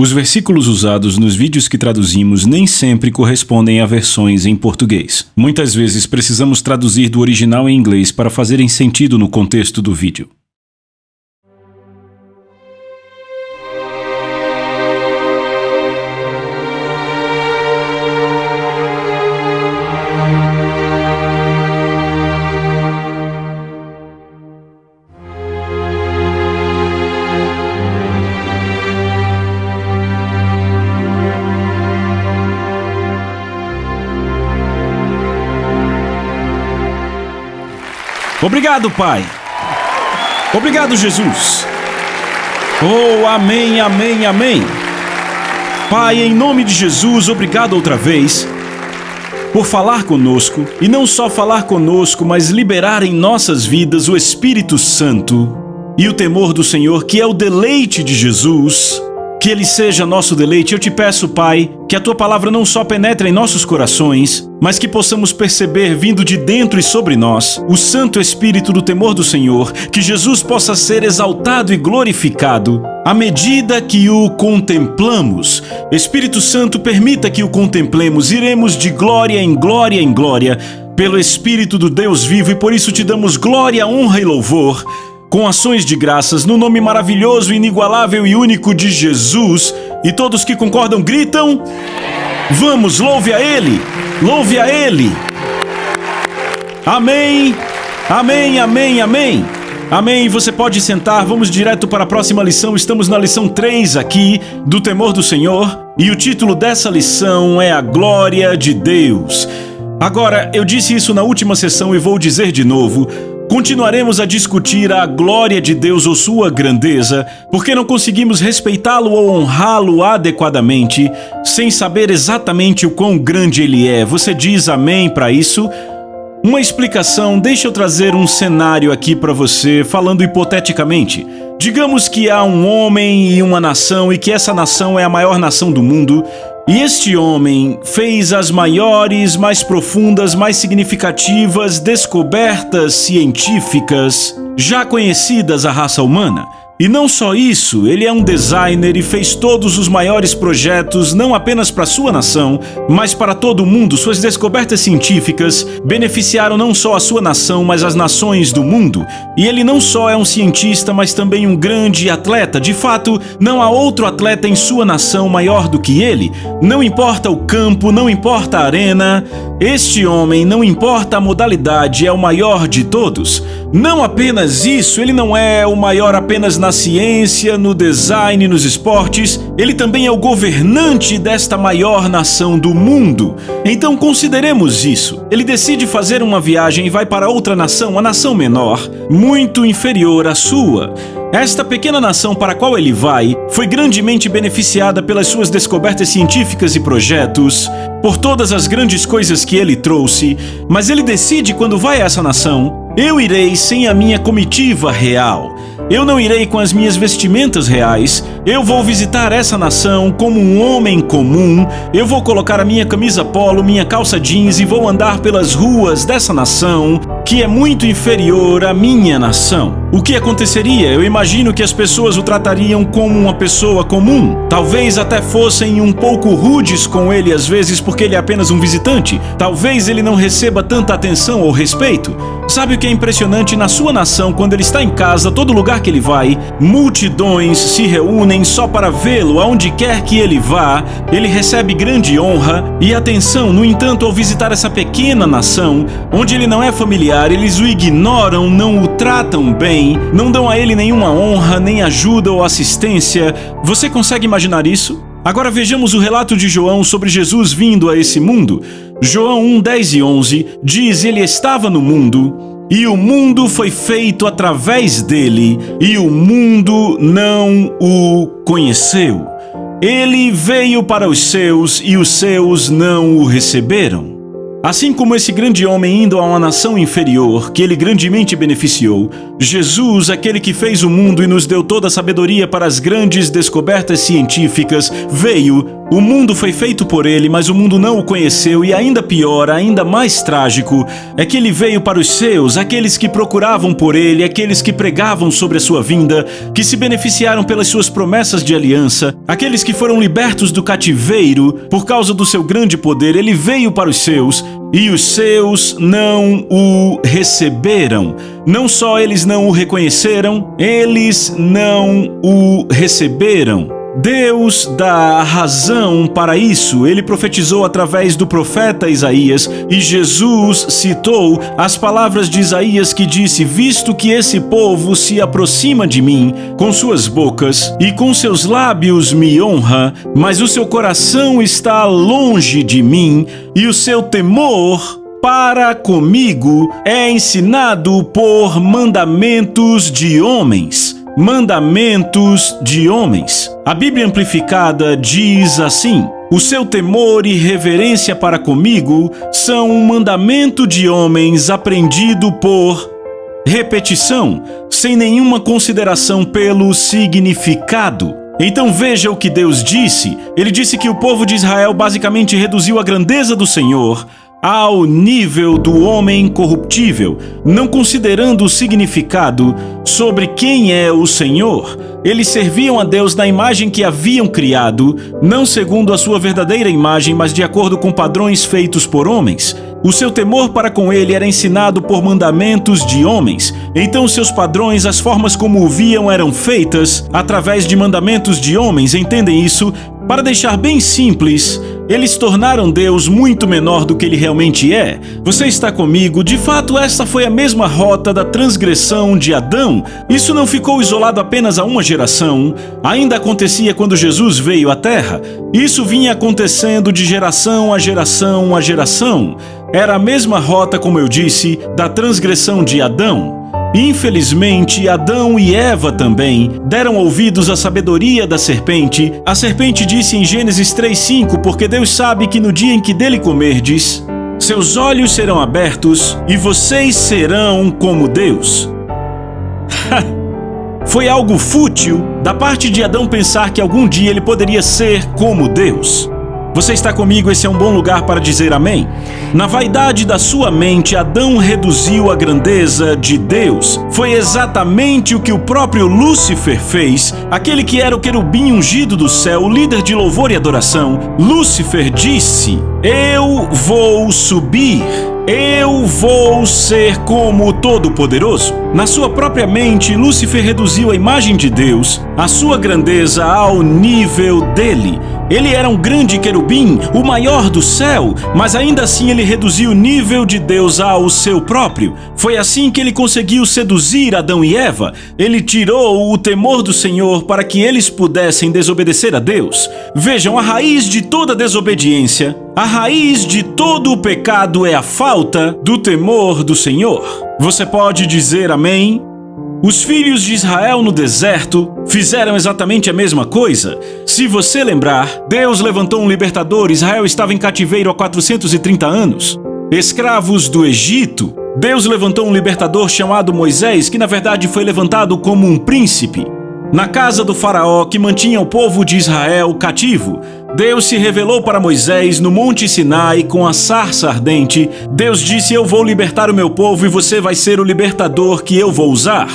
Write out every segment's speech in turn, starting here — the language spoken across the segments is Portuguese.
Os versículos usados nos vídeos que traduzimos nem sempre correspondem a versões em português. Muitas vezes precisamos traduzir do original em inglês para fazerem sentido no contexto do vídeo. Obrigado, Pai. Obrigado, Jesus. Oh, amém, amém, amém. Pai, em nome de Jesus, obrigado outra vez por falar conosco, e não só falar conosco, mas liberar em nossas vidas o Espírito Santo e o temor do Senhor, que é o deleite de Jesus. Que Ele seja nosso deleite. Eu te peço, Pai, que a Tua palavra não só penetre em nossos corações, mas que possamos perceber, vindo de dentro e sobre nós, o Santo Espírito do temor do Senhor, que Jesus possa ser exaltado e glorificado à medida que o contemplamos. Espírito Santo, permita que o contemplemos, iremos de glória em glória em glória, pelo Espírito do Deus vivo, e por isso te damos glória, honra e louvor, com ações de graças, no nome maravilhoso, inigualável e único de Jesus. E todos que concordam gritam: vamos, louve a Ele! Louve a Ele! Amém! Amém, amém, amém! Amém, você pode sentar, vamos direto para a próxima lição. Estamos na lição 3 aqui, do temor do Senhor, e o título dessa lição é a glória de Deus. Agora, eu disse isso na última sessão e vou dizer de novo. Continuaremos a discutir a glória de Deus ou sua grandeza, porque não conseguimos respeitá-lo ou honrá-lo adequadamente, sem saber exatamente o quão grande ele é. Você diz amém para isso? Uma explicação, deixa eu trazer um cenário aqui para você, falando hipoteticamente. Digamos que há um homem e uma nação, e que essa nação é a maior nação do mundo, e este homem fez as maiores, mais profundas, mais significativas descobertas científicas já conhecidas à raça humana. E não só isso, ele é um designer e fez todos os maiores projetos, não apenas para sua nação, mas para todo o mundo. Suas descobertas científicas beneficiaram não só a sua nação, mas as nações do mundo. E ele não só é um cientista, mas também um grande atleta. De fato, não há outro atleta em sua nação maior do que ele. Não importa o campo, não importa a arena, este homem, não importa a modalidade, é o maior de todos. Não apenas isso, ele não é o maior apenas na ciência, no design, nos esportes, ele também é o governante desta maior nação do mundo. Então consideremos isso. Ele decide fazer uma viagem e vai para outra nação, a nação menor, muito inferior à sua. Esta pequena nação para a qual ele vai foi grandemente beneficiada pelas suas descobertas científicas e projetos, por todas as grandes coisas que ele trouxe, mas ele decide quando vai a essa nação: eu irei sem a minha comitiva real. Eu não irei com as minhas vestimentas reais. Eu vou visitar essa nação como um homem comum. Eu vou colocar a minha camisa polo, minha calça jeans e vou andar pelas ruas dessa nação, que é muito inferior à minha nação. O que aconteceria? Eu imagino que as pessoas o tratariam como uma pessoa comum. Talvez até fossem um pouco rudes com ele às vezes porque ele é apenas um visitante. Talvez ele não receba tanta atenção ou respeito. Sabe o que é impressionante? Na sua nação, quando ele está em casa, todo lugar que ele vai, multidões se reúnem só para vê-lo. Aonde quer que ele vá, ele recebe grande honra e atenção. No entanto, ao visitar essa pequena nação, onde ele não é familiar, eles o ignoram, não o tratam bem, não dão a ele nenhuma honra, nem ajuda ou assistência. Você consegue imaginar isso? Agora vejamos o relato de João sobre Jesus vindo a esse mundo. João 1, 10 e 11 diz: ele estava no mundo, e o mundo foi feito através dele, e o mundo não o conheceu. Ele veio para os seus, e os seus não o receberam. Assim como esse grande homem indo a uma nação inferior, que ele grandemente beneficiou, Jesus, aquele que fez o mundo e nos deu toda a sabedoria para as grandes descobertas científicas, veio O mundo foi feito por ele, mas o mundo não o conheceu, e ainda pior, ainda mais trágico, é que ele veio para os seus, aqueles que procuravam por ele, aqueles que pregavam sobre a sua vinda, que se beneficiaram pelas suas promessas de aliança, aqueles que foram libertos do cativeiro por causa do seu grande poder. Ele veio para os seus, e os seus não o receberam. Não só eles não o reconheceram, eles não o receberam. Deus dá razão para isso. Ele profetizou através do profeta Isaías, e Jesus citou as palavras de Isaías que disse: visto que esse povo se aproxima de mim com suas bocas e com seus lábios me honra, mas o seu coração está longe de mim, e o seu temor para comigo é ensinado por mandamentos de homens. Mandamentos de homens. A Bíblia Amplificada diz assim: o seu temor e reverência para comigo são um mandamento de homens aprendido por repetição, sem nenhuma consideração pelo significado. Então veja o que Deus disse. Ele disse que o povo de Israel basicamente reduziu a grandeza do Senhor ao nível do homem corruptível, não considerando o significado sobre quem é o Senhor. Eles serviam a Deus na imagem que haviam criado, não segundo a sua verdadeira imagem, mas de acordo com padrões feitos por homens. O seu temor para com ele era ensinado por mandamentos de homens. Então seus padrões, as formas como o viam, eram feitas através de mandamentos de homens. Entendem isso? Para deixar bem simples, eles tornaram Deus muito menor do que ele realmente é. Você está comigo? De fato, essa foi a mesma rota da transgressão de Adão. Isso não ficou isolado apenas a uma geração. Ainda acontecia quando Jesus veio à Terra. Isso vinha acontecendo de geração a geração a geração. Era a mesma rota, como eu disse, da transgressão de Adão. Infelizmente, Adão e Eva também deram ouvidos à sabedoria da serpente. A serpente disse em Gênesis 3:5, porque Deus sabe que no dia em que dele comerdes, seus olhos serão abertos e vocês serão como Deus. Foi algo fútil da parte de Adão pensar que algum dia ele poderia ser como Deus. Você está comigo? Esse é um bom lugar para dizer amém. Na vaidade da sua mente, Adão reduziu a grandeza de Deus. Foi exatamente o que o próprio Lúcifer fez, aquele que era o querubim ungido do céu, o líder de louvor e adoração. Lúcifer disse: eu vou subir. Eu vou ser como o Todo-Poderoso. Na sua própria mente, Lúcifer reduziu a imagem de Deus, a sua grandeza, ao nível dele. Ele era um grande querubim, o maior do céu, mas ainda assim ele reduziu o nível de Deus ao seu próprio. Foi assim que ele conseguiu seduzir Adão e Eva. Ele tirou o temor do Senhor para que eles pudessem desobedecer a Deus. Vejam, a raiz de toda desobediência, a raiz de todo o pecado é a falta do temor do Senhor. Você pode dizer amém? Os filhos de Israel no deserto fizeram exatamente a mesma coisa. Se você lembrar, Deus levantou um libertador. Israel estava em cativeiro há 430 anos. Escravos do Egito. Deus levantou um libertador chamado Moisés, que na verdade foi levantado como um príncipe. Na casa do faraó que mantinha o povo de Israel cativo, Deus se revelou para Moisés no Monte Sinai com a sarça ardente. Deus disse: eu vou libertar o meu povo e você vai ser o libertador que eu vou usar.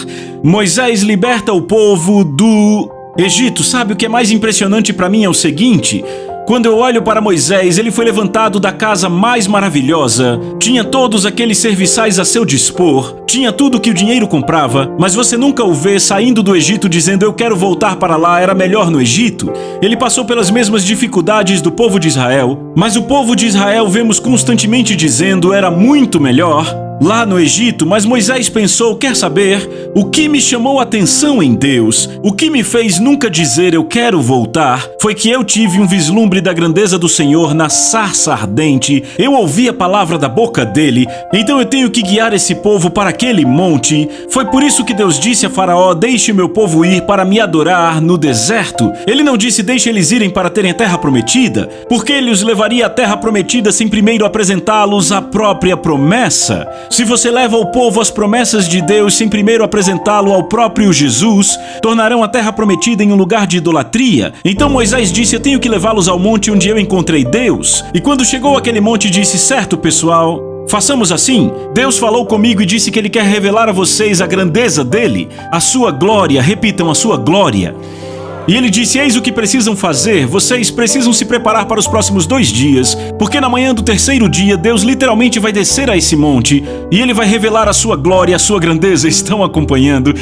Moisés liberta o povo do Egito. Sabe o que é mais impressionante para mim é o seguinte: quando eu olho para Moisés, ele foi levantado da casa mais maravilhosa, tinha todos aqueles serviçais a seu dispor, tinha tudo que o dinheiro comprava, mas você nunca o vê saindo do Egito dizendo: eu quero voltar para lá, era melhor no Egito. Ele passou pelas mesmas dificuldades do povo de Israel, mas o povo de Israel vemos constantemente dizendo: era muito melhor lá no Egito. Mas Moisés pensou: quer saber? O que me chamou a atenção em Deus, o que me fez nunca dizer eu quero voltar, foi que eu tive um vislumbre da grandeza do Senhor na sarça ardente. Eu ouvi a palavra da boca dele, então eu tenho que guiar esse povo para aquele monte. Foi por isso que Deus disse a Faraó: deixe meu povo ir para me adorar no deserto. Ele não disse: deixe eles irem para terem a terra prometida, porque ele os levaria à terra prometida sem primeiro apresentá-los a própria promessa. Se você leva o povo às promessas de Deus sem primeiro apresentá-lo ao próprio Jesus, tornarão a terra prometida em um lugar de idolatria. Então Moisés disse: eu tenho que levá-los ao monte onde eu encontrei Deus. E quando chegou àquele monte, disse: certo, pessoal, façamos assim. Deus falou comigo e disse que Ele quer revelar a vocês a grandeza dele, a sua glória. Repitam: a sua glória. E ele disse: eis o que precisam fazer. Vocês precisam se preparar para os próximos 2 dias, porque na manhã do 3º dia, Deus literalmente vai descer a esse monte e Ele vai revelar a sua glória, a sua grandeza. Estão acompanhando?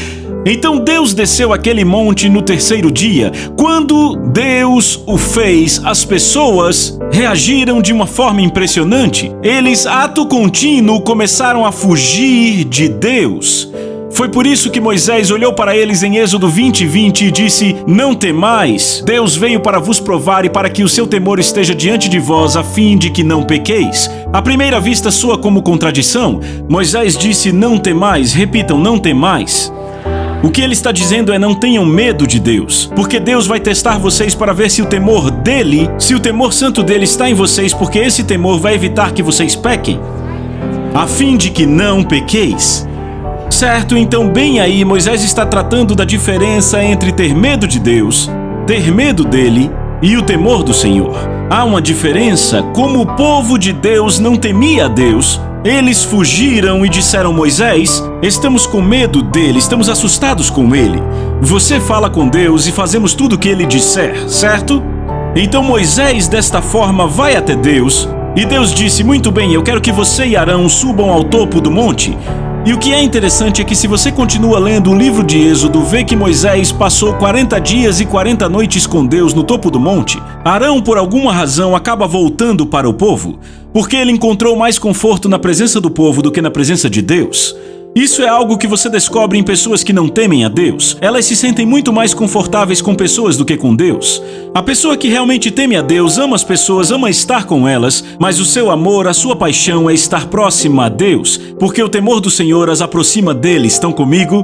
Então Deus desceu aquele monte no 3º dia. Quando Deus o fez, as pessoas reagiram de uma forma impressionante. Eles, ato contínuo, começaram a fugir de Deus. Foi por isso que Moisés olhou para eles em Êxodo 20:20 e disse: não temais, Deus veio para vos provar e para que o seu temor esteja diante de vós, a fim de que não pequeis. À primeira vista soa como contradição. Moisés disse: não temais. Repitam: não temais. O que ele está dizendo é: não tenham medo de Deus, porque Deus vai testar vocês para ver se o temor dele, se o temor santo dele está em vocês, porque esse temor vai evitar que vocês pequem, a fim de que não pequeis. Certo, então bem aí, Moisés está tratando da diferença entre ter medo de Deus, ter medo dele e o temor do Senhor. Há uma diferença. Como o povo de Deus não temia a Deus, eles fugiram e disseram: Moisés, estamos com medo dele, estamos assustados com ele. Você fala com Deus e fazemos tudo o que ele disser, certo? Então Moisés desta forma vai até Deus e Deus disse: muito bem, eu quero que você e Arão subam ao topo do monte. E o que é interessante é que se você continua lendo o livro de Êxodo, vê que Moisés passou 40 dias e 40 noites com Deus no topo do monte. Arão, por alguma razão, acaba voltando para o povo, porque ele encontrou mais conforto na presença do povo do que na presença de Deus. Isso é algo que você descobre em pessoas que não temem a Deus. Elas se sentem muito mais confortáveis com pessoas do que com Deus. A pessoa que realmente teme a Deus ama as pessoas, ama estar com elas, mas o seu amor, a sua paixão é estar próxima a Deus, porque o temor do Senhor as aproxima dele. Estão comigo?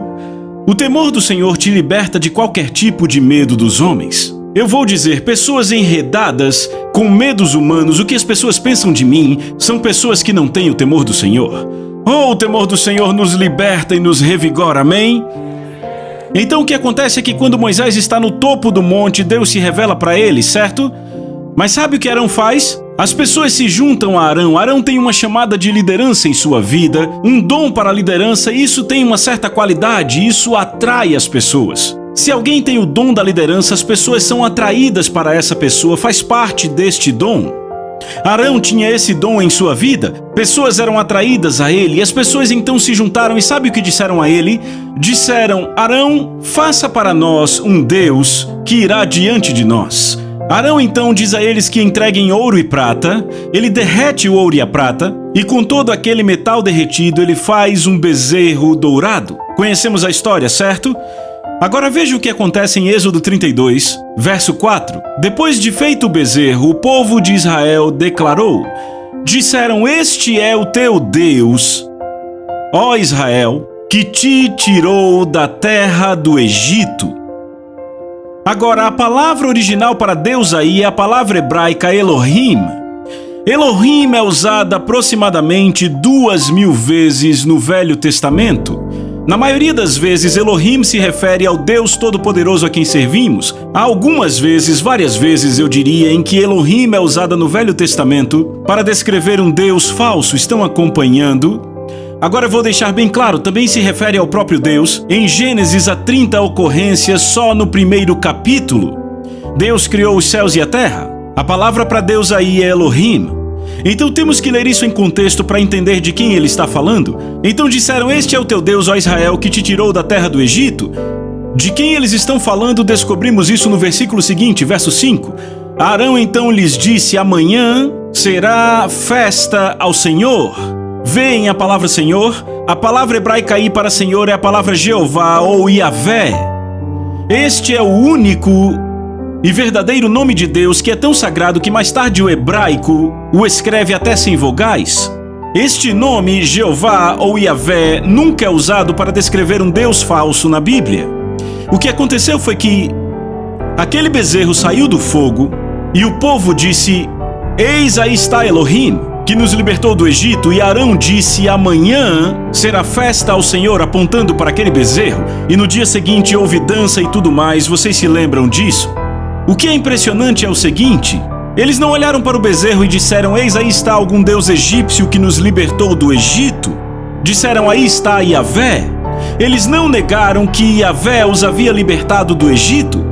O temor do Senhor te liberta de qualquer tipo de medo dos homens. Eu vou dizer, pessoas enredadas com medos humanos, o que as pessoas pensam de mim, são pessoas que não têm o temor do Senhor. O temor do Senhor nos liberta e nos revigora, amém? Então o que acontece é que quando Moisés está no topo do monte, Deus se revela para ele, certo? Mas sabe o que Arão faz? As pessoas se juntam a Arão. Arão tem uma chamada de liderança em sua vida, um dom para a liderança, e isso tem uma certa qualidade, isso atrai as pessoas. Se alguém tem o dom da liderança, as pessoas são atraídas para essa pessoa, faz parte deste dom. Arão tinha esse dom em sua vida, pessoas eram atraídas a ele, e as pessoas então se juntaram e sabe o que disseram a ele? Disseram: Arão, faça para nós um Deus que irá diante de nós. Arão então diz a eles que entreguem ouro e prata, ele derrete o ouro e a prata, e com todo aquele metal derretido ele faz um bezerro dourado. Conhecemos a história, certo? Agora veja o que acontece em Êxodo 32, verso 4. Depois de feito o bezerro, o povo de Israel declarou: disseram: este é o teu Deus, ó Israel, que te tirou da terra do Egito. Agora, a palavra original para Deus aí é a palavra hebraica Elohim. Elohim é usada aproximadamente 2.000 vezes no Velho Testamento. Na maioria das vezes, Elohim se refere ao Deus Todo-Poderoso a quem servimos. Há algumas vezes, várias vezes eu diria, em que Elohim é usada no Velho Testamento para descrever um Deus falso. Estão acompanhando? Agora eu vou deixar bem claro, também se refere ao próprio Deus. Em Gênesis há 30 ocorrências só no 1º capítulo. Deus criou os céus e a terra. A palavra para Deus aí é Elohim. Então temos que ler isso em contexto para entender de quem ele está falando. Então disseram: este é o teu Deus, ó Israel, que te tirou da terra do Egito. De quem eles estão falando, descobrimos isso no versículo seguinte, verso 5. Arão então lhes disse: amanhã será festa ao Senhor. Veem a palavra Senhor? A palavra hebraica aí para Senhor é a palavra Jeová ou Yahvé. Este é o único e verdadeiro nome de Deus, que é tão sagrado que mais tarde o hebraico o escreve até sem vogais. Este nome, Jeová ou Yahvé, nunca é usado para descrever um Deus falso na Bíblia. O que aconteceu foi que aquele bezerro saiu do fogo e o povo disse: eis aí está Elohim. que nos libertou do Egito, e Arão disse: amanhã será festa ao Senhor, apontando para aquele bezerro, e no dia seguinte houve dança e tudo mais. Vocês se lembram disso? O que é impressionante é o seguinte: eles não olharam para o bezerro e disseram: eis aí está algum deus egípcio que nos libertou do Egito. Disseram: aí está Yahvé. Eles não negaram que Yahvé os havia libertado do Egito.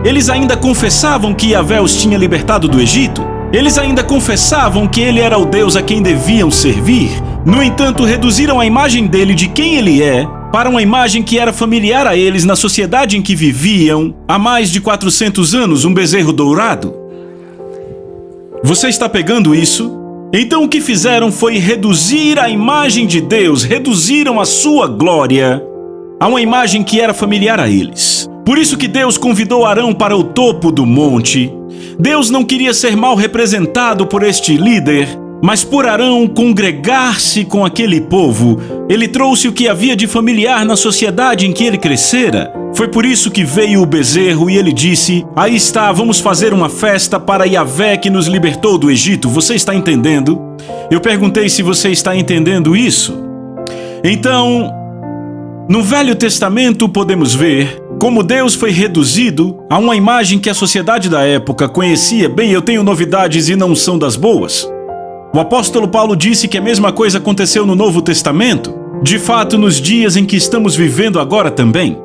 Eles ainda confessavam que Yahvé os tinha libertado do Egito. Eles ainda confessavam que ele era o Deus a quem deviam servir. No entanto, reduziram a imagem dele, de quem ele é, para uma imagem que era familiar a eles na sociedade em que viviam há mais de 400 anos, um bezerro dourado. Você está pegando isso? Então o que fizeram foi reduzir a imagem de Deus, reduziram a sua glória a uma imagem que era familiar a eles. Por isso que Deus convidou Arão para o topo do monte. Deus não queria ser mal representado por este líder, mas por Arão congregar-se com aquele povo, ele trouxe o que havia de familiar na sociedade em que ele crescera. Foi por isso que veio o bezerro e ele disse: aí está, vamos fazer uma festa para Yahvé que nos libertou do Egito. Você está entendendo? Eu perguntei se você está entendendo isso. Então, no Velho Testamento podemos ver como Deus foi reduzido a uma imagem que a sociedade da época conhecia bem. Eu tenho novidades e não são das boas. O apóstolo Paulo disse que a mesma coisa aconteceu no Novo Testamento, de fato nos dias em que estamos vivendo agora também.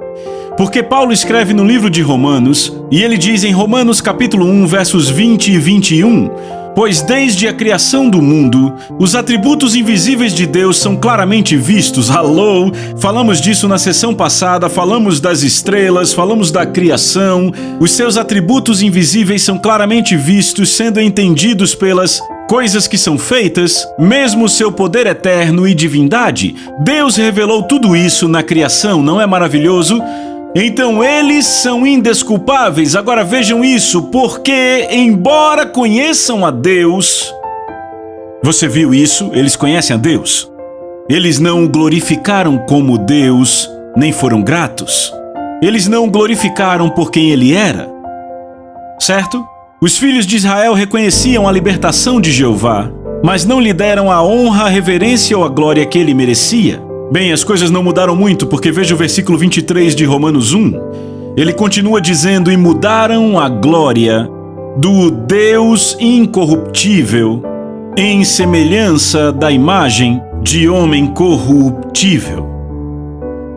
Porque Paulo escreve no livro de Romanos, e ele diz em Romanos capítulo 1, versos 20 e 21, pois desde a criação do mundo, os atributos invisíveis de Deus são claramente vistos. Alô! Falamos disso na sessão passada, falamos das estrelas, falamos da criação. Os seus atributos invisíveis são claramente vistos, sendo entendidos pelas coisas que são feitas, mesmo o seu poder eterno e divindade. Deus revelou tudo isso na criação, não é maravilhoso? Então eles são indesculpáveis. Agora vejam isso, porque embora conheçam a Deus, você viu isso? Eles conhecem a Deus. Eles não o glorificaram como Deus, nem foram gratos. Eles não o glorificaram por quem ele era, certo? Os filhos de Israel reconheciam a libertação de Jeová, mas não lhe deram a honra, a reverência ou a glória que ele merecia. Bem, as coisas não mudaram muito, porque veja o versículo 23 de Romanos 1. Ele continua dizendo: e mudaram a glória do Deus incorruptível em semelhança da imagem de homem corruptível.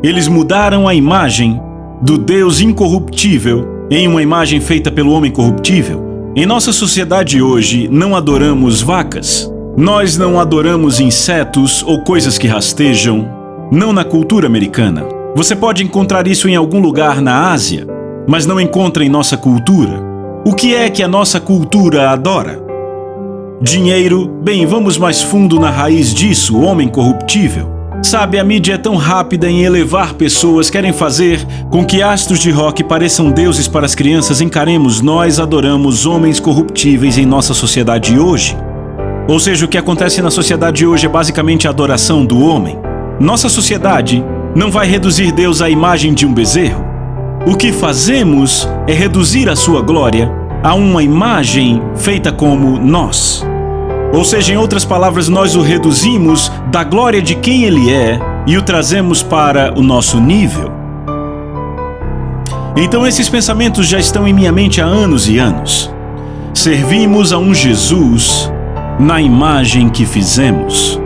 Eles mudaram a imagem do Deus incorruptível em uma imagem feita pelo homem corruptível. Em nossa sociedade hoje, não adoramos vacas. Nós não adoramos insetos ou coisas que rastejam. Não na cultura americana. Você pode encontrar isso em algum lugar na Ásia, mas não encontra em nossa cultura. O que é que a nossa cultura adora? Dinheiro? Bem, vamos mais fundo na raiz disso, o homem corruptível. Sabe, a mídia é tão rápida em elevar pessoas, querem fazer com que astros de rock pareçam deuses para as crianças. Encaremos, nós adoramos homens corruptíveis em nossa sociedade hoje. Ou seja, o que acontece na sociedade hoje é basicamente a adoração do homem. Nossa sociedade não vai reduzir Deus à imagem de um bezerro. O que fazemos é reduzir a sua glória a uma imagem feita como nós. Ou seja, em outras palavras, nós o reduzimos da glória de quem ele é e o trazemos para o nosso nível. Então esses pensamentos já estão em minha mente há anos e anos. Servimos a um Jesus na imagem que fizemos.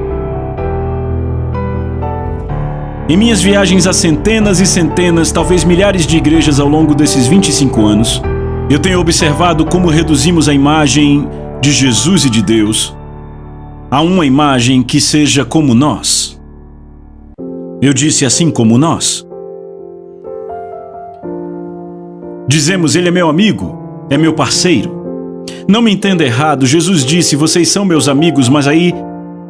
Em minhas viagens a centenas e centenas, talvez milhares de igrejas ao longo desses 25 anos, eu tenho observado como reduzimos a imagem de Jesus e de Deus a uma imagem que seja como nós. Eu disse assim como nós. Dizemos, ele é meu amigo, é meu parceiro. Não me entenda errado, Jesus disse, vocês são meus amigos, mas aí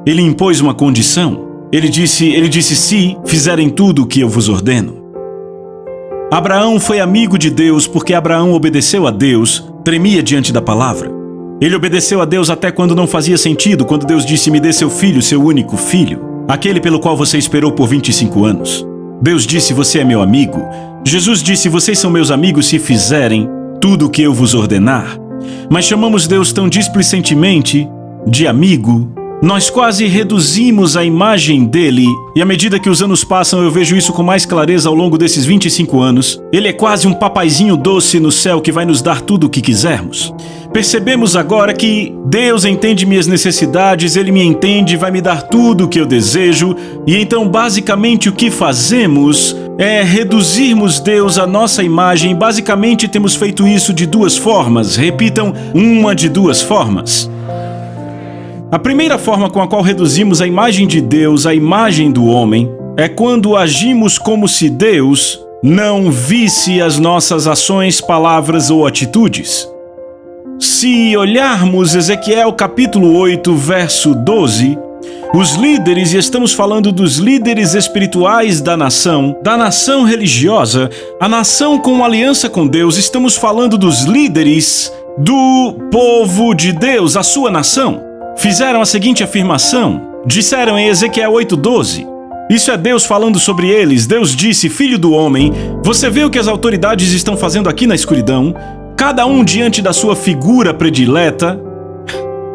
ele impôs uma condição. Ele disse, se fizerem tudo o que eu vos ordeno. Abraão foi amigo de Deus porque Abraão obedeceu a Deus, tremia diante da palavra. Ele obedeceu a Deus até quando não fazia sentido, quando Deus disse, me dê seu filho, seu único filho, aquele pelo qual você esperou por 25 anos. Deus disse, você é meu amigo. Jesus disse, vocês são meus amigos se fizerem tudo o que eu vos ordenar. Mas chamamos Deus tão displicentemente de amigo Nós quase reduzimos a imagem dele, e à medida que os anos passam eu vejo isso com mais clareza ao longo desses 25 anos. Ele é quase um papaizinho doce no céu que vai nos dar tudo o que quisermos. Percebemos agora que Deus entende minhas necessidades, Ele me entende, vai me dar tudo o que eu desejo, e então basicamente o que fazemos é reduzirmos Deus à nossa imagem. Basicamente temos feito isso de duas formas. Repitam, uma de duas formas. A primeira forma com a qual reduzimos a imagem de Deus à imagem do homem é quando agimos como se Deus não visse as nossas ações, palavras ou atitudes. Se olharmos Ezequiel capítulo 8, verso 12, os líderes, e estamos falando dos líderes espirituais da nação religiosa, a nação com aliança com Deus, estamos falando dos líderes do povo de Deus, a sua nação. Fizeram a seguinte afirmação, disseram em Ezequiel 8:12, isso é Deus falando sobre eles. Deus disse, filho do homem, você vê o que as autoridades estão fazendo aqui na escuridão? Cada um diante da sua figura predileta.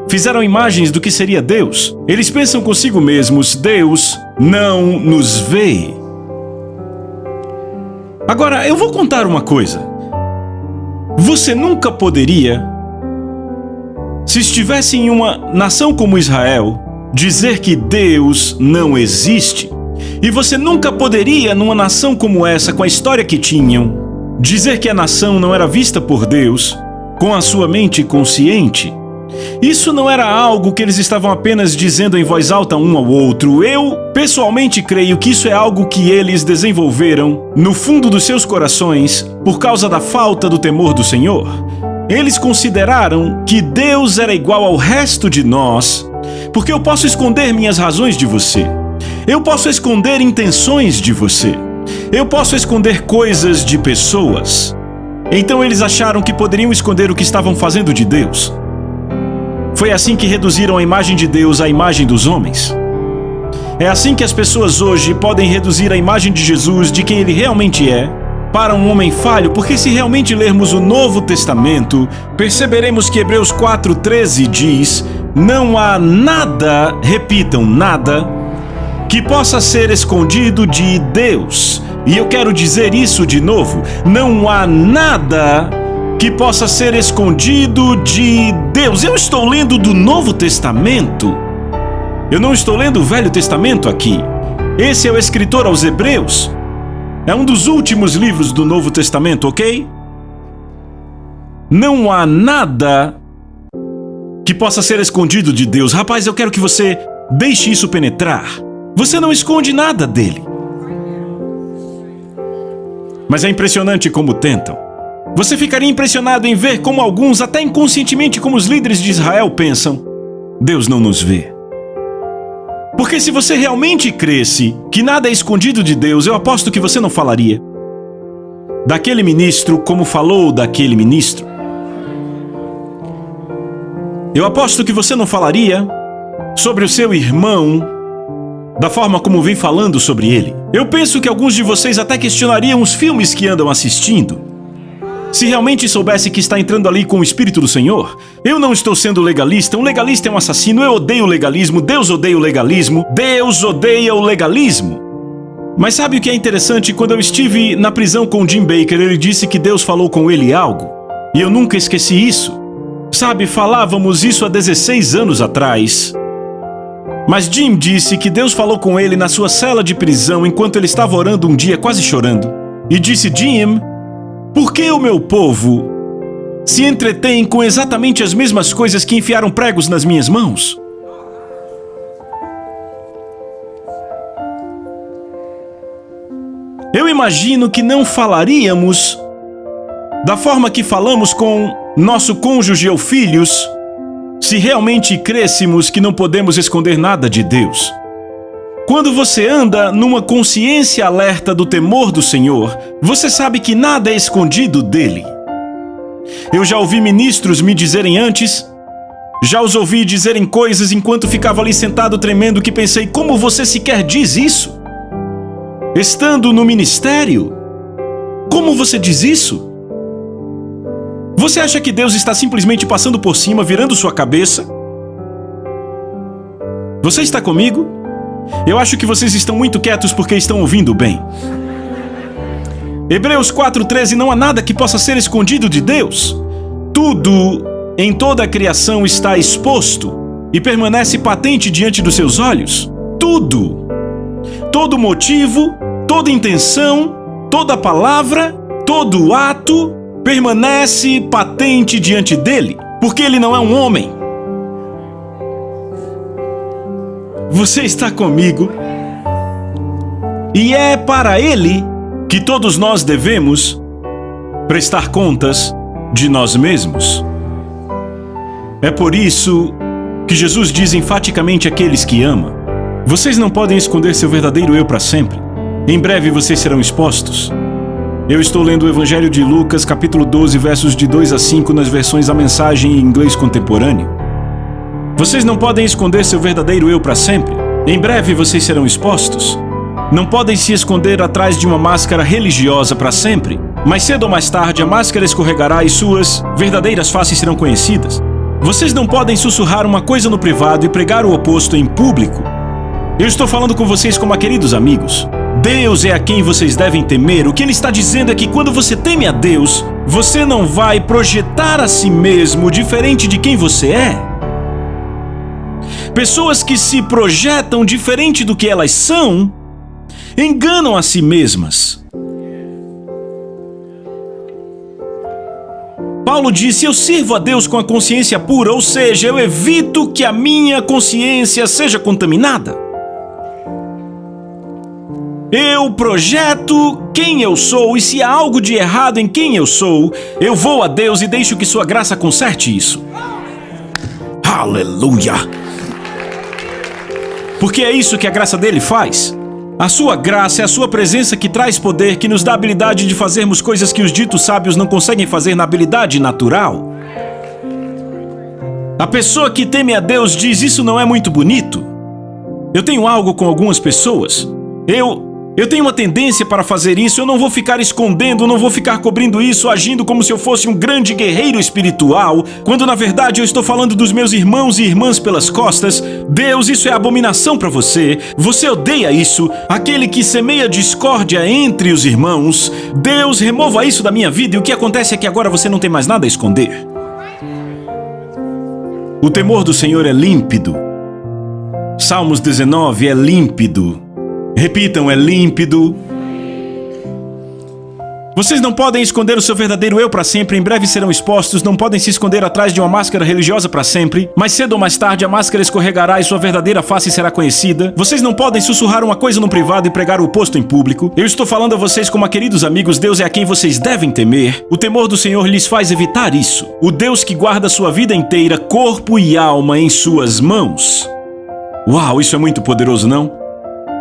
Fizeram imagens do que seria Deus. Eles pensam consigo mesmos, Deus não nos vê. Agora, eu vou contar uma coisa. Você nunca poderia, se estivesse em uma nação como Israel, dizer que Deus não existe. E você nunca poderia, numa nação como essa, com a história que tinham, dizer que a nação não era vista por Deus com a sua mente consciente. Isso não era algo que eles estavam apenas dizendo em voz alta um ao outro. Eu, pessoalmente, creio que isso é algo que eles desenvolveram no fundo dos seus corações por causa da falta do temor do Senhor. Eles consideraram que Deus era igual ao resto de nós, porque eu posso esconder minhas razões de você. Eu posso esconder intenções de você. Eu posso esconder coisas de pessoas. Então eles acharam que poderiam esconder o que estavam fazendo de Deus. Foi assim que reduziram a imagem de Deus à imagem dos homens. É assim que as pessoas hoje podem reduzir a imagem de Jesus, de quem ele realmente é, para um homem falho, porque se realmente lermos o Novo Testamento, perceberemos que Hebreus 4:13 diz, não há nada, repitam, nada, que possa ser escondido de Deus. E eu quero dizer isso de novo, não há nada que possa ser escondido de Deus. Eu estou lendo do Novo Testamento. Eu não estou lendo o Velho Testamento aqui. Esse é o escritor aos Hebreus. É um dos últimos livros do Novo Testamento, ok? Não há nada que possa ser escondido de Deus. Rapaz, eu quero que você deixe isso penetrar. Você não esconde nada dele. Mas é impressionante como tentam. Você ficaria impressionado em ver como alguns, até inconscientemente como os líderes de Israel, pensam: Deus não nos vê. Porque se você realmente cresce que nada é escondido de Deus, eu aposto que você não falaria daquele ministro como falou daquele ministro. Eu aposto que você não falaria sobre o seu irmão da forma como vem falando sobre ele. Eu penso que alguns de vocês até questionariam os filmes que andam assistindo. Se realmente soubesse que está entrando ali com o Espírito do Senhor. Eu não estou sendo legalista. Um legalista é um assassino. Eu odeio o legalismo. Deus odeia o legalismo. Deus odeia o legalismo. Mas sabe o que é interessante? Quando eu estive na prisão com Jim Bakker, ele disse que Deus falou com ele algo. E eu nunca esqueci isso. Sabe, falávamos isso há 16 anos atrás. Mas Jim disse que Deus falou com ele na sua cela de prisão enquanto ele estava orando um dia, quase chorando. E disse, Jim, por que o meu povo se entretém com exatamente as mesmas coisas que enfiaram pregos nas minhas mãos? Eu imagino que não falaríamos da forma que falamos com nosso cônjuge ou filhos se realmente crêssemos que não podemos esconder nada de Deus. Quando você anda numa consciência alerta do temor do Senhor, você sabe que nada é escondido dele. Eu já ouvi ministros me dizerem antes, já os ouvi dizerem coisas enquanto ficava ali sentado tremendo que pensei, como você sequer diz isso? Estando no ministério? Como você diz isso? Você acha que Deus está simplesmente passando por cima, virando sua cabeça? Você está comigo? Eu acho que vocês estão muito quietos porque estão ouvindo bem. Hebreus 4:13, não há nada que possa ser escondido de Deus. Tudo em toda a criação está exposto e permanece patente diante dos seus olhos. Tudo. Todo motivo, toda intenção, toda palavra, todo ato permanece patente diante dele, porque ele não é um homem. Você está comigo? E é para ele que todos nós devemos prestar contas de nós mesmos. É por isso que Jesus diz enfaticamente àqueles que ama: vocês não podem esconder seu verdadeiro eu para sempre. Em breve vocês serão expostos. Eu estou lendo o Evangelho de Lucas, capítulo 12, versos de 2 a 5, nas versões A Mensagem em inglês contemporâneo. Vocês não podem esconder seu verdadeiro eu para sempre. Em breve vocês serão expostos. Não podem se esconder atrás de uma máscara religiosa para sempre. Mais cedo ou mais tarde, a máscara escorregará e suas verdadeiras faces serão conhecidas. Vocês não podem sussurrar uma coisa no privado e pregar o oposto em público. Eu estou falando com vocês como a queridos amigos. Deus é a quem vocês devem temer. O que ele está dizendo é que quando você teme a Deus, você não vai projetar a si mesmo diferente de quem você é. Pessoas que se projetam diferente do que elas são, enganam a si mesmas. Paulo disse: eu sirvo a Deus com a consciência pura, ou seja, eu evito que a minha consciência seja contaminada. Eu projeto quem eu sou, e se há algo de errado em quem eu sou, eu vou a Deus e deixo que sua graça conserte isso. Aleluia! Porque é isso que a graça dele faz. A sua graça é a sua presença que traz poder, que nos dá a habilidade de fazermos coisas que os ditos sábios não conseguem fazer na habilidade natural. A pessoa que teme a Deus diz: isso não é muito bonito. Eu tenho algo com algumas pessoas. Eu tenho uma tendência para fazer isso. Eu não vou ficar escondendo, não vou ficar cobrindo isso, agindo como se eu fosse um grande guerreiro espiritual, quando na verdade eu estou falando dos meus irmãos e irmãs pelas costas. Deus, isso é abominação para você. Você odeia isso. Aquele que semeia discórdia entre os irmãos. Deus, remova isso da minha vida. E o que acontece é que agora você não tem mais nada a esconder. O temor do Senhor é límpido. Salmos 19 é límpido. Repitam, é límpido. Vocês não podem esconder o seu verdadeiro eu para sempre. Em breve serão expostos. Não podem se esconder atrás de uma máscara religiosa para sempre. Mais cedo ou mais tarde a máscara escorregará e sua verdadeira face será conhecida. Vocês não podem sussurrar uma coisa no privado e pregar o oposto em público. Eu estou falando a vocês como a queridos amigos. Deus é a quem vocês devem temer. O temor do Senhor lhes faz evitar isso. O Deus que guarda sua vida inteira, corpo e alma em suas mãos. Uau, isso é muito poderoso, não?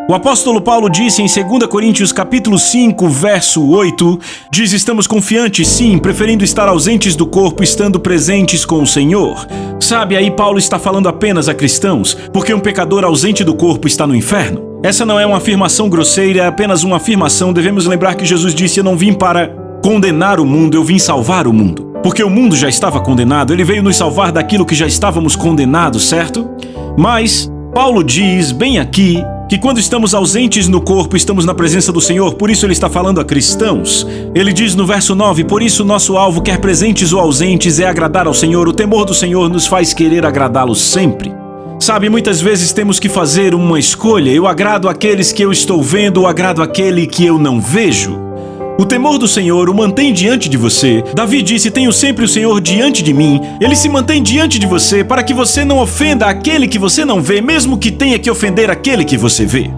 O apóstolo Paulo disse em 2 Coríntios capítulo 5, verso 8, diz: estamos confiantes, sim, preferindo estar ausentes do corpo, estando presentes com o Senhor. Sabe, aí Paulo está falando apenas a cristãos, porque um pecador ausente do corpo está no inferno. Essa não é uma afirmação grosseira, é apenas uma afirmação. Devemos lembrar que Jesus disse: eu não vim para condenar o mundo, eu vim salvar o mundo. Porque o mundo já estava condenado, ele veio nos salvar daquilo que já estávamos condenados, certo? Mas Paulo diz bem aqui que quando estamos ausentes no corpo, estamos na presença do Senhor. Por isso ele está falando a cristãos. Ele diz no verso 9: por isso nosso alvo, quer presentes ou ausentes, é agradar ao Senhor. O temor do Senhor nos faz querer agradá-lo sempre. Sabe, muitas vezes temos que fazer uma escolha. Eu agrado aqueles que eu estou vendo ou agrado aquele que eu não vejo? O temor do Senhor o mantém diante de você. Davi disse: tenho sempre o Senhor diante de mim. Ele se mantém diante de você para que você não ofenda aquele que você não vê, mesmo que tenha que ofender aquele que você vê.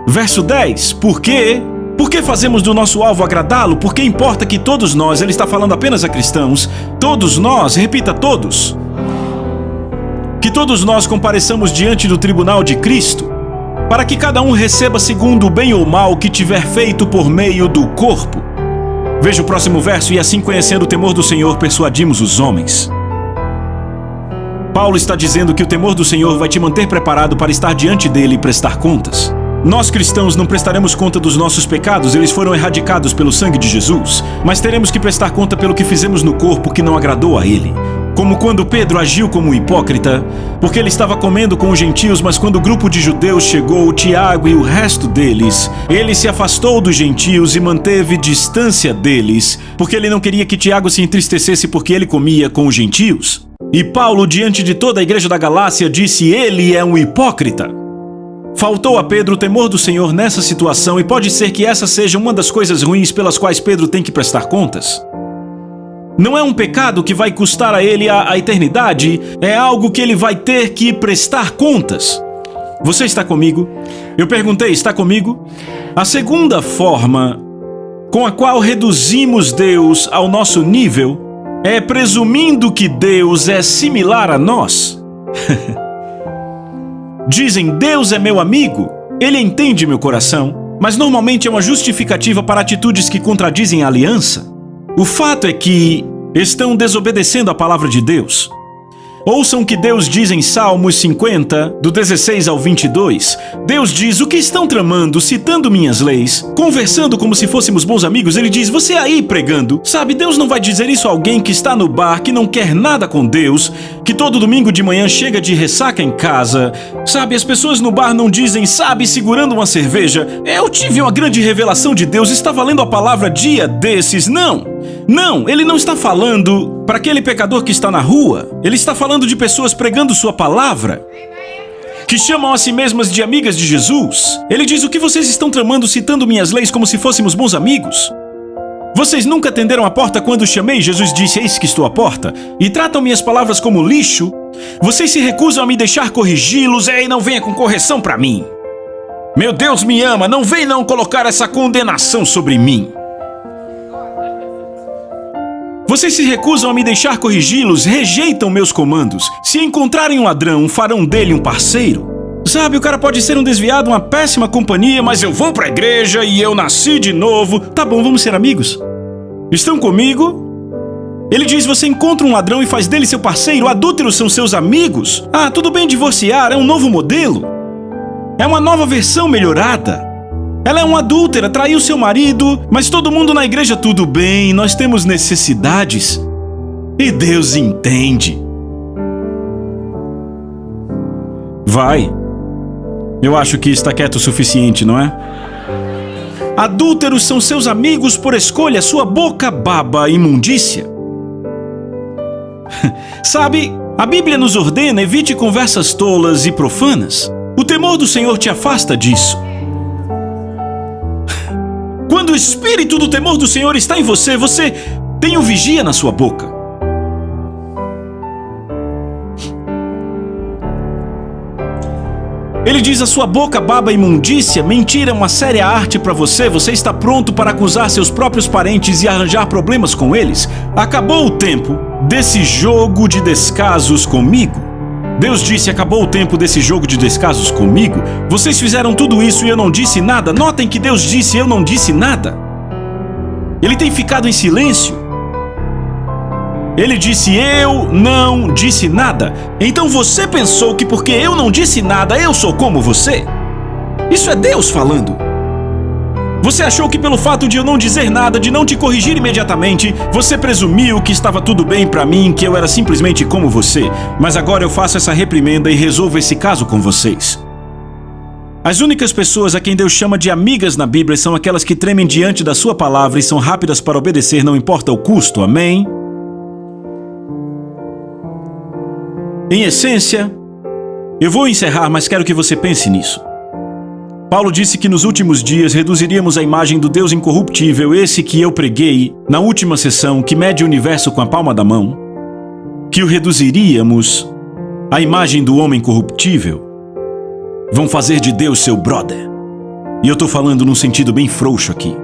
Verso 10. Por quê? Por que fazemos do nosso alvo agradá-lo? Porque importa que todos nós, ele está falando apenas a cristãos, todos nós, repita, todos, que todos nós compareçamos diante do tribunal de Cristo, para que cada um receba segundo o bem ou mal que tiver feito por meio do corpo. Veja o próximo verso: e assim, conhecendo o temor do Senhor, persuadimos os homens. Paulo está dizendo que o temor do Senhor vai te manter preparado para estar diante dele e prestar contas. Nós cristãos não prestaremos conta dos nossos pecados, eles foram erradicados pelo sangue de Jesus, mas teremos que prestar conta pelo que fizemos no corpo que não agradou a ele. Como quando Pedro agiu como um hipócrita, porque ele estava comendo com os gentios, mas quando o grupo de judeus chegou, Tiago e o resto deles, ele se afastou dos gentios e manteve distância deles, porque ele não queria que Tiago se entristecesse porque ele comia com os gentios. E Paulo, diante de toda a igreja da Galácia, disse: ele é um hipócrita. Faltou a Pedro o temor do Senhor nessa situação, e pode ser que essa seja uma das coisas ruins pelas quais Pedro tem que prestar contas. Não é um pecado que vai custar a ele a eternidade, é algo que ele vai ter que prestar contas. Você está comigo? Eu perguntei, está comigo? A segunda forma com a qual reduzimos Deus ao nosso nível é presumindo que Deus é similar a nós. Dizem, Deus é meu amigo, ele entende meu coração, mas normalmente é uma justificativa para atitudes que contradizem a aliança. O fato é que estão desobedecendo a palavra de Deus. Ouçam o que Deus diz em Salmos 50, do 16 ao 22. Deus diz: o que estão tramando, citando minhas leis, conversando como se fôssemos bons amigos. Ele diz: você aí pregando. Sabe, Deus não vai dizer isso a alguém que está no bar, que não quer nada com Deus, que todo domingo de manhã chega de ressaca em casa. Sabe, as pessoas no bar não dizem, sabe, segurando uma cerveja: eu tive uma grande revelação de Deus, estava lendo a palavra dia desses. Não, ele não está falando para aquele pecador que está na rua. Ele está falando de pessoas pregando sua palavra, que chamam a si mesmas de amigas de Jesus. Ele diz: o que vocês estão tramando, citando minhas leis como se fôssemos bons amigos? Vocês nunca atenderam a porta quando chamei? Jesus disse: eis que estou à porta. E tratam minhas palavras como lixo? Vocês se recusam a me deixar corrigi-los? Ei, não venha com correção para mim. Meu Deus me ama, não vem não colocar essa condenação sobre mim. Vocês se recusam a me deixar corrigi-los, rejeitam meus comandos. Se encontrarem um ladrão, farão dele um parceiro. Sabe, o cara pode ser um desviado, uma péssima companhia, mas eu vou pra igreja e eu nasci de novo. Tá bom, vamos ser amigos? Estão comigo? Ele diz: você encontra um ladrão e faz dele seu parceiro, adúlteros são seus amigos. Ah, tudo bem divorciar, é um novo modelo. É uma nova versão melhorada. Ela é uma adúltera, traiu seu marido, mas todo mundo na igreja, tudo bem, nós temos necessidades. E Deus entende. Vai. Eu acho que está quieto o suficiente, não é? Adúlteros são seus amigos por escolha, sua boca baba imundícia. Sabe, a Bíblia nos ordena: evite conversas tolas e profanas. O temor do Senhor te afasta disso. Quando o espírito do temor do Senhor está em você, você tem um vigia na sua boca. Ele diz: a sua boca baba imundícia, mentira é uma séria arte para você. Você está pronto para acusar seus próprios parentes e arranjar problemas com eles. Acabou o tempo desse jogo de descasos comigo. Deus disse: acabou o tempo desse jogo de descasos comigo. Vocês fizeram tudo isso e eu não disse nada. Notem que Deus disse: eu não disse nada. Ele tem ficado em silêncio. Ele disse: eu não disse nada. Então você pensou que porque eu não disse nada, eu sou como você? Isso é Deus falando. Você achou que pelo fato de eu não dizer nada, de não te corrigir imediatamente, você presumiu que estava tudo bem pra mim, que eu era simplesmente como você. Mas agora eu faço essa reprimenda e resolvo esse caso com vocês. As únicas pessoas a quem Deus chama de amigas na Bíblia são aquelas que tremem diante da sua palavra e são rápidas para obedecer, não importa o custo. Amém? Em essência, eu vou encerrar, mas quero que você pense nisso. Paulo disse que nos últimos dias reduziríamos a imagem do Deus incorruptível, esse que eu preguei na última sessão, que mede o universo com a palma da mão, que o reduziríamos à imagem do homem corruptível. Vão fazer de Deus seu brother. E eu tô falando num sentido bem frouxo aqui.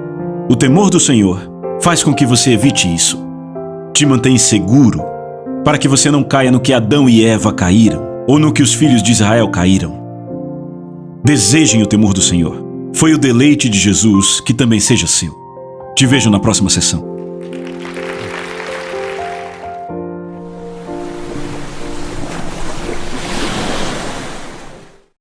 O temor do Senhor faz com que você evite isso. Te mantém seguro, para que você não caia no que Adão e Eva caíram, ou no que os filhos de Israel caíram. Desejem o temor do Senhor. Foi o deleite de Jesus, que também seja seu. Te vejo na próxima sessão.